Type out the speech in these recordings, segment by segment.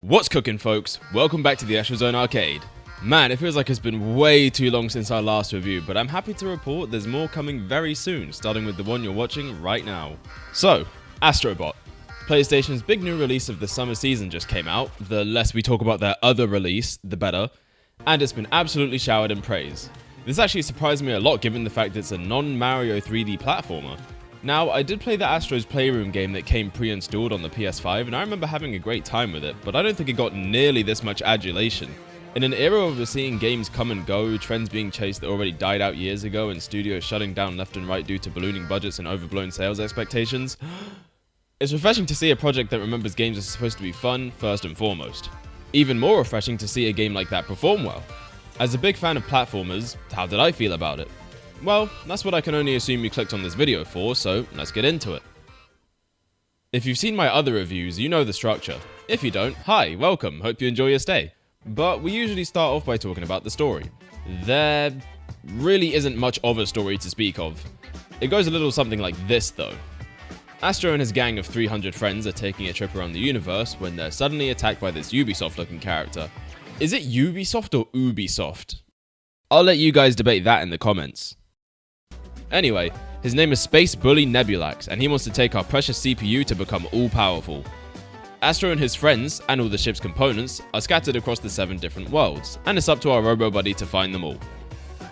What's cooking, folks? Welcome back to the Astro Zone Arcade. Man, it feels like it's been way too long since our last review, but I'm happy to report there's more coming very soon, starting with the one you're watching right now. So, ASTRO BOT. PlayStation's big new release of the summer season just came out. The less we talk about their other release, the better. And it's been absolutely showered in praise. This actually surprised me a lot given the fact it's a non-Mario 3D platformer. Now, I did play the Astro's Playroom game that came pre-installed on the PS5, and I remember having a great time with it, but I don't think it got nearly this much adulation. In an era where we're seeing games come and go, trends being chased that already died out years ago, and studios shutting down left and right due to ballooning budgets and overblown sales expectations, it's refreshing to see a project that remembers games are supposed to be fun first and foremost. Even more refreshing to see a game like that perform well. As a big fan of platformers, how did I feel about it? Well, that's what I can only assume you clicked on this video for, so let's get into it. If you've seen my other reviews, you know the structure. If you don't, hi, welcome, hope you enjoy your stay. But we usually start off by talking about the story. There really isn't much of a story to speak of. It goes a little something like this though. Astro and his gang of 300 friends are taking a trip around the universe when they're suddenly attacked by this Ubisoft looking character. Is it Ubisoft or Ubisoft? I'll let you guys debate that in the comments. Anyway, his name is Space Bully Nebulax, and he wants to take our precious CPU to become all-powerful. Astro and his friends, and all the ship's components, are scattered across the 7 different worlds, and it's up to our robo-buddy to find them all.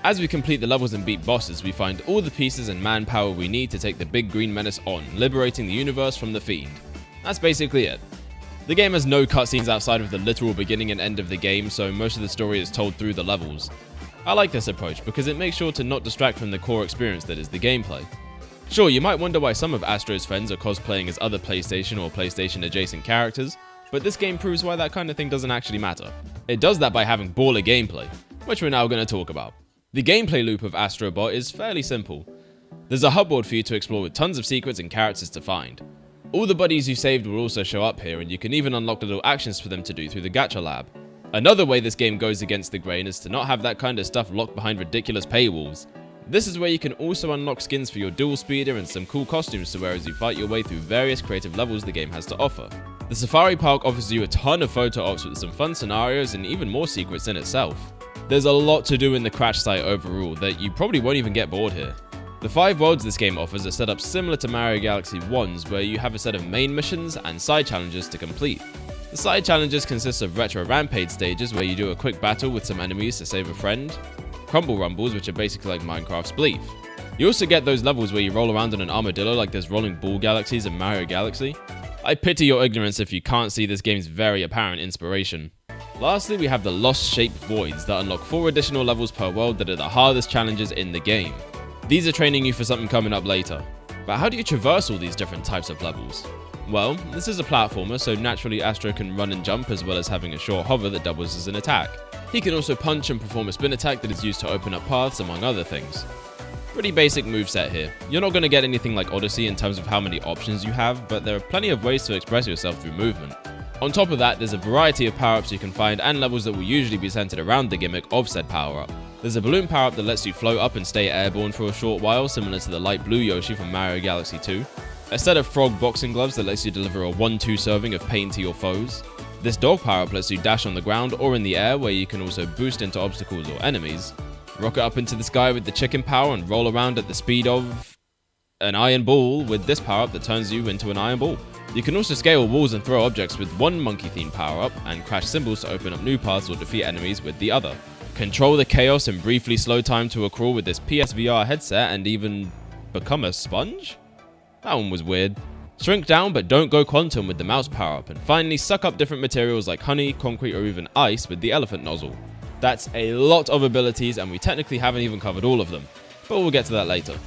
As we complete the levels and beat bosses, we find all the pieces and manpower we need to take the big green menace on, liberating the universe from the Fiend. That's basically it. The game has no cutscenes outside of the literal beginning and end of the game, so most of the story is told through the levels. I like this approach because it makes sure to not distract from the core experience that is the gameplay. Sure, you might wonder why some of Astro's friends are cosplaying as other PlayStation or PlayStation adjacent characters, but this game proves why that kind of thing doesn't actually matter. It does that by having baller gameplay, which we're now going to talk about. The gameplay loop of ASTRO BOT is fairly simple. There's a hub world for you to explore with tons of secrets and characters to find. All the buddies you saved will also show up here, and you can even unlock little actions for them to do through the gacha lab. Another way this game goes against the grain is to not have that kind of stuff locked behind ridiculous paywalls. This is where you can also unlock skins for your dual speeder and some cool costumes to wear as you fight your way through various creative levels the game has to offer. The Safari Park offers you a ton of photo ops with some fun scenarios and even more secrets in itself. There's a lot to do in the crash site overall that you probably won't even get bored here. The 5 worlds this game offers are set up similar to Mario Galaxy 1's, where you have a set of main missions and side challenges to complete. The side challenges consist of retro rampage stages where you do a quick battle with some enemies to save a friend, crumble rumbles which are basically like Minecraft's Spleef. You also get those levels where you roll around on an armadillo like there's rolling ball galaxies in Mario Galaxy. I pity your ignorance if you can't see this game's very apparent inspiration. Lastly, we have the Lost Shape Voids that unlock 4 additional levels per world that are the hardest challenges in the game. These are training you for something coming up later. But how do you traverse all these different types of levels? Well, this is a platformer, so naturally Astro can run and jump as well as having a short hover that doubles as an attack. He can also punch and perform a spin attack that is used to open up paths, among other things. Pretty basic moveset here. You're not going to get anything like Odyssey in terms of how many options you have, but there are plenty of ways to express yourself through movement. On top of that, there's a variety of power-ups you can find and levels that will usually be centered around the gimmick of said power-up. There's a balloon power-up that lets you float up and stay airborne for a short while, similar to the light blue Yoshi from Mario Galaxy 2. A set of frog boxing gloves that lets you deliver a 1-2 serving of pain to your foes. This dog power-up lets you dash on the ground or in the air, where you can also boost into obstacles or enemies. Rocket up into the sky with the chicken power and roll around at the speed of an iron ball with this power-up that turns you into an iron ball. You can also scale walls and throw objects with one monkey-themed power-up, and crash cymbals to open up new paths or defeat enemies with the other. Control the chaos and briefly slow time to a crawl with this PSVR headset, and even become a sponge? That one was weird. Shrink down but don't go quantum with the mouse power-up, and finally suck up different materials like honey, concrete or even ice with the elephant nozzle. That's a lot of abilities, and we technically haven't even covered all of them, but we'll get to that later.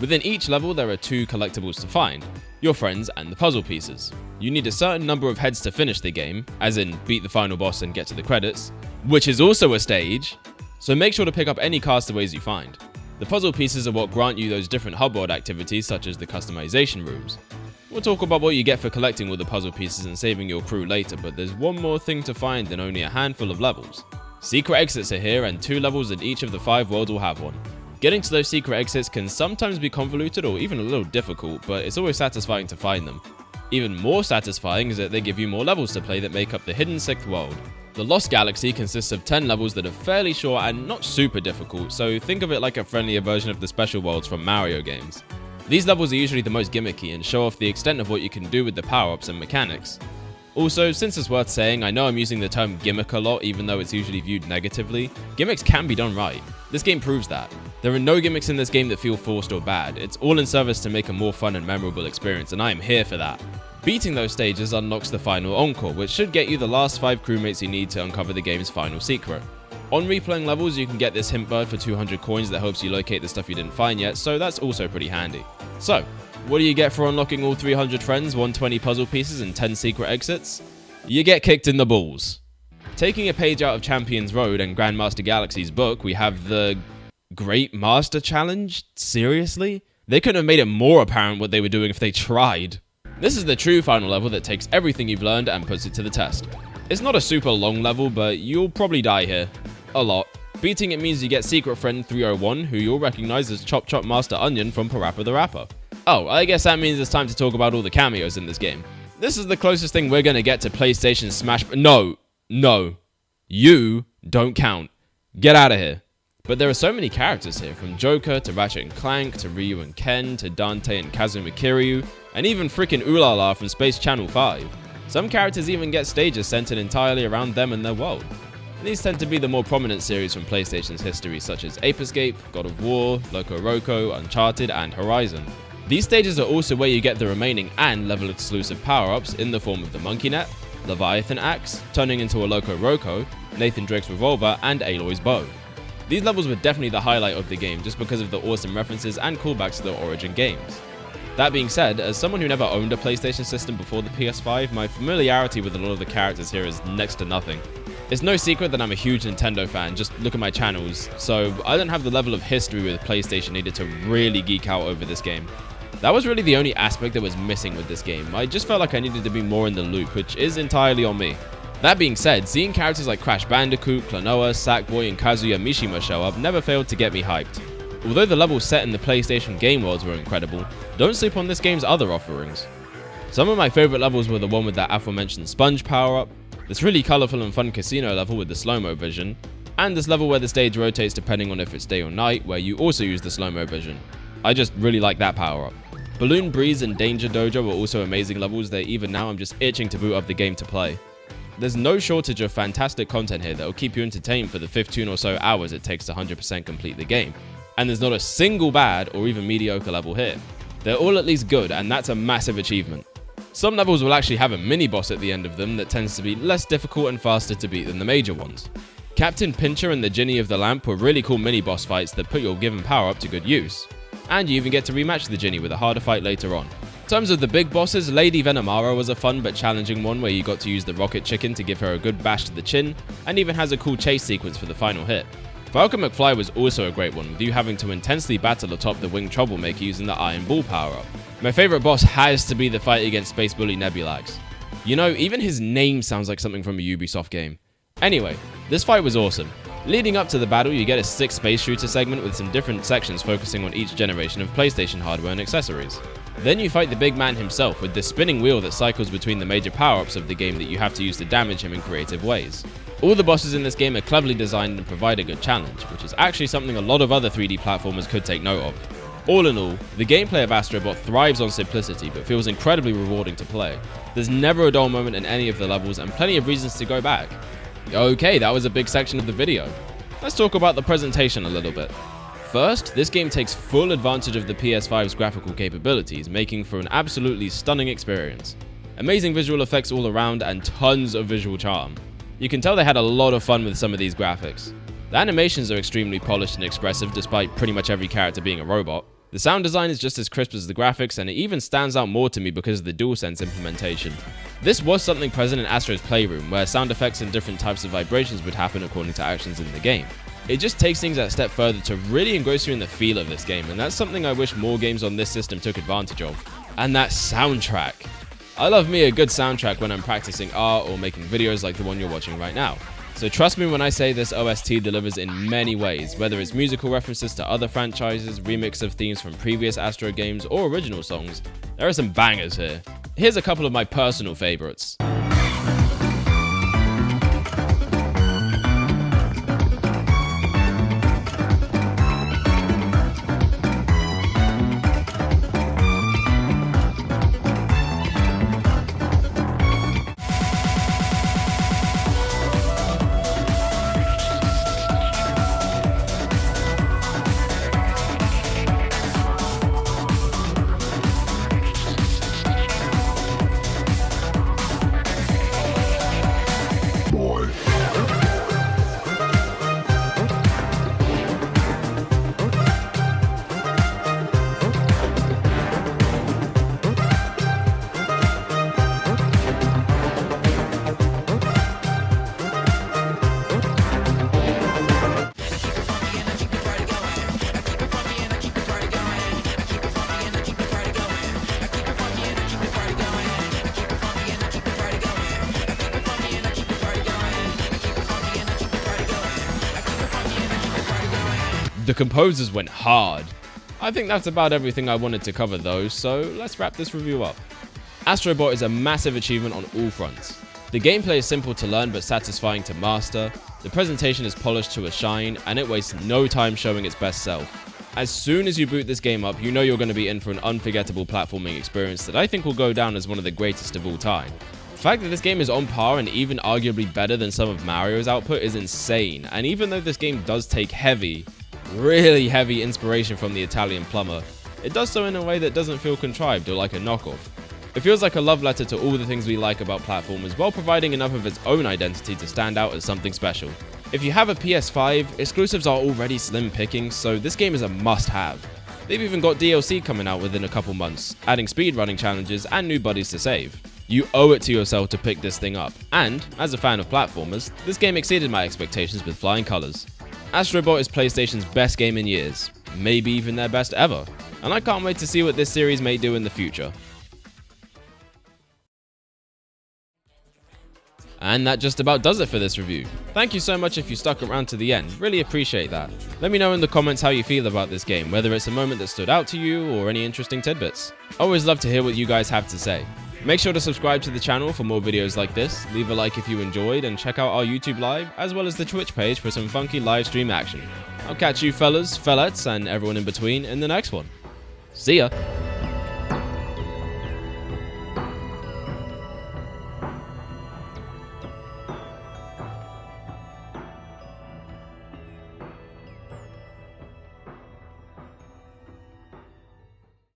Within each level there are 2 collectibles to find, your friends and the puzzle pieces. You need a certain number of heads to finish the game, as in beat the final boss and get to the credits, which is also a stage, so make sure to pick up any castaways you find. The puzzle pieces are what grant you those different hub world activities such as the customization rooms. We'll talk about what you get for collecting all the puzzle pieces and saving your crew later, but there's one more thing to find in only a handful of levels. Secret exits are here, and 2 levels in each of the 5 worlds will have one. Getting to those secret exits can sometimes be convoluted or even a little difficult, but it's always satisfying to find them. Even more satisfying is that they give you more levels to play that make up the hidden 6th world. The Lost Galaxy consists of 10 levels that are fairly short and not super difficult, so think of it like a friendlier version of the special worlds from Mario games. These levels are usually the most gimmicky and show off the extent of what you can do with the power-ups and mechanics. Also, since it's worth saying, I know I'm using the term gimmick a lot even though it's usually viewed negatively, gimmicks can be done right. This game proves that. There are no gimmicks in this game that feel forced or bad, it's all in service to make a more fun and memorable experience, and I am here for that. Beating those stages unlocks the final encore, which should get you the last 5 crewmates you need to uncover the game's final secret. On replaying levels, you can get this hint bird for 200 coins that helps you locate the stuff you didn't find yet, so that's also pretty handy. So, what do you get for unlocking all 300 friends, 120 puzzle pieces, and 10 secret exits? You get kicked in the balls. Taking a page out of Champions Road and Grandmaster Galaxy's book, we have the Great Master Challenge? Seriously? They couldn't have made it more apparent what they were doing if they tried. This is the true final level that takes everything you've learned and puts it to the test. It's not a super long level, but you'll probably die here. A lot. Beating it means you get Secret Friend 301, who you'll recognize as Chop Chop Master Onion from Parappa the Rapper. Oh, I guess that means it's time to talk about all the cameos in this game. This is the closest thing we're gonna get to PlayStation Smash. No. You don't count. Get out of here. But there are so many characters here, from Joker to Ratchet and Clank to Ryu and Ken to Dante and Kazuma Kiryu, and even freaking Ulala from Space Channel 5. Some characters even get stages centered entirely around them and their world. These tend to be the more prominent series from PlayStation's history, such as Ape Escape, God of War, Loco Roco, Uncharted, and Horizon. These stages are also where you get the remaining and level exclusive power-ups in the form of the Monkey Net, Leviathan Axe, turning into a Loco Roco, Nathan Drake's Revolver, and Aloy's Bow. These levels were definitely the highlight of the game just because of the awesome references and callbacks to the Origin games. That being said, as someone who never owned a PlayStation system before the PS5, my familiarity with a lot of the characters here is next to nothing. It's no secret that I'm a huge Nintendo fan, just look at my channels, so I don't have the level of history with PlayStation needed to really geek out over this game. That was really the only aspect that was missing with this game. I just felt like I needed to be more in the loop, which is entirely on me. That being said, seeing characters like Crash Bandicoot, Klonoa, Sackboy, and Kazuya Mishima show up never failed to get me hyped. Although the levels set in the PlayStation game worlds were incredible, don't sleep on this game's other offerings. Some of my favourite levels were the one with that aforementioned sponge power-up, this really colourful and fun casino level with the slow-mo vision, and this level where the stage rotates depending on if it's day or night, where you also use the slow-mo vision. I just really like that power-up. Balloon Breeze and Danger Dojo were also amazing levels that even now I'm just itching to boot up the game to play. There's no shortage of fantastic content here that will keep you entertained for the 15 or so hours it takes to 100% complete the game. And there's not a single bad or even mediocre level here. They're all at least good, and that's a massive achievement. Some levels will actually have a mini-boss at the end of them that tends to be less difficult and faster to beat than the major ones. Captain Pincher and the Genie of the Lamp were really cool mini-boss fights that put your given power up to good use. And you even get to rematch the Genie with a harder fight later on. In terms of the big bosses, Lady Venomara was a fun but challenging one where you got to use the Rocket Chicken to give her a good bash to the chin, and even has a cool chase sequence for the final hit. Falcon McFly was also a great one, with you having to intensely battle atop the Winged Troublemaker using the Iron Ball power-up. My favourite boss has to be the fight against Space Bully Nebulax. You know, even his name sounds like something from a Ubisoft game. Anyway, this fight was awesome. Leading up to the battle, you get a 6 space shooter segment with some different sections focusing on each generation of PlayStation hardware and accessories. Then you fight the big man himself with this spinning wheel that cycles between the major power-ups of the game that you have to use to damage him in creative ways. All the bosses in this game are cleverly designed and provide a good challenge, which is actually something a lot of other 3D platformers could take note of. All in all, the gameplay of ASTRO BOT thrives on simplicity but feels incredibly rewarding to play. There's never a dull moment in any of the levels and plenty of reasons to go back. Okay, that was a big section of the video. Let's talk about the presentation a little bit. First, this game takes full advantage of the PS5's graphical capabilities, making for an absolutely stunning experience. Amazing visual effects all around and tons of visual charm. You can tell they had a lot of fun with some of these graphics. The animations are extremely polished and expressive despite pretty much every character being a robot. The sound design is just as crisp as the graphics, and it even stands out more to me because of the DualSense implementation. This was something present in Astro's Playroom, where sound effects and different types of vibrations would happen according to actions in the game. It just takes things that step further to really engross you in the feel of this game, and that's something I wish more games on this system took advantage of. And that soundtrack. I love me a good soundtrack when I'm practicing art or making videos like the one you're watching right now. So trust me when I say this OST delivers in many ways, whether it's musical references to other franchises, remix of themes from previous Astro games, or original songs. There are some bangers here. Here's a couple of my personal favorites. The composers went hard. I think that's about everything I wanted to cover though, so let's wrap this review up. Astro Bot is a massive achievement on all fronts. The gameplay is simple to learn but satisfying to master, the presentation is polished to a shine, and it wastes no time showing its best self. As soon as you boot this game up, you know you're going to be in for an unforgettable platforming experience that I think will go down as one of the greatest of all time. The fact that this game is on par and even arguably better than some of Mario's output is insane, and even though this game does take really heavy inspiration from the Italian plumber, it does so in a way that doesn't feel contrived or like a knockoff. It feels like a love letter to all the things we like about platformers while providing enough of its own identity to stand out as something special. If you have a PS5, exclusives are already slim pickings, so this game is a must-have. They've even got DLC coming out within a couple months, adding speedrunning challenges and new buddies to save. You owe it to yourself to pick this thing up, and, as a fan of platformers, this game exceeded my expectations with flying colours. Astro Bot is PlayStation's best game in years, maybe even their best ever, and I can't wait to see what this series may do in the future. And that just about does it for this review. Thank you so much if you stuck around to the end, really appreciate that. Let me know in the comments how you feel about this game, whether it's a moment that stood out to you or any interesting tidbits. Always love to hear what you guys have to say. Make sure to subscribe to the channel for more videos like this, leave a like if you enjoyed, and check out our YouTube live as well as the Twitch page for some funky live stream action. I'll catch you fellas, fellettes, and everyone in between in the next one. See ya!